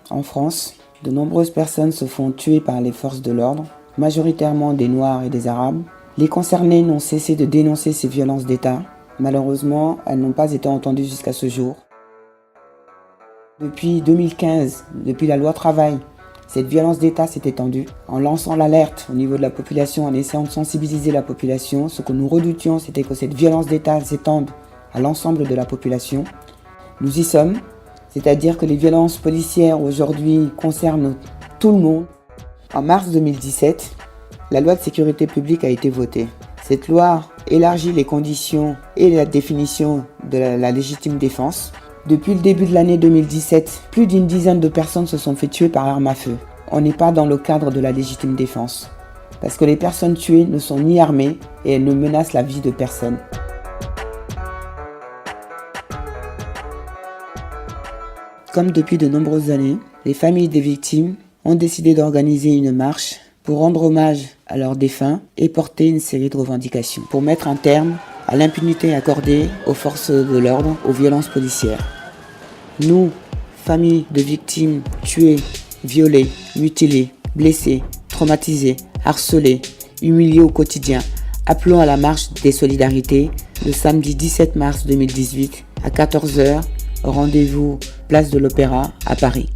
En France, de nombreuses personnes se font tuer par les forces de l'ordre, majoritairement des Noirs et des Arabes. Les concernés n'ont cessé de dénoncer ces violences d'État. Malheureusement, elles n'ont pas été entendues jusqu'à ce jour. Depuis 2015, depuis la loi travail, cette violence d'État s'est étendue. En lançant l'alerte au niveau de la population, en essayant de sensibiliser la population, ce que nous redoutions, c'était que cette violence d'État s'étende à l'ensemble de la population. Nous y sommes, c'est-à-dire que les violences policières aujourd'hui concernent tout le monde. En mars 2017, la loi de sécurité publique a été votée. Cette loi élargit les conditions et la définition de la légitime défense. Depuis le début de l'année 2017, plus d'une dizaine de personnes se sont fait tuer par arme à feu. On n'est pas dans le cadre de la légitime défense. Parce que les personnes tuées ne sont ni armées et elles ne menacent la vie de personne. Comme depuis de nombreuses années, les familles des victimes ont décidé d'organiser une marche pour rendre hommage à leurs défunts et porter une série de revendications pour mettre un terme à l'impunité accordée aux forces de l'ordre, aux violences policières. Nous, familles de victimes tuées, violées, mutilées, blessées, traumatisées, harcelées, humiliées au quotidien, appelons à la marche des solidarités le samedi 17 mars 2018 à 14h, rendez-vous place de l'Opéra à Paris.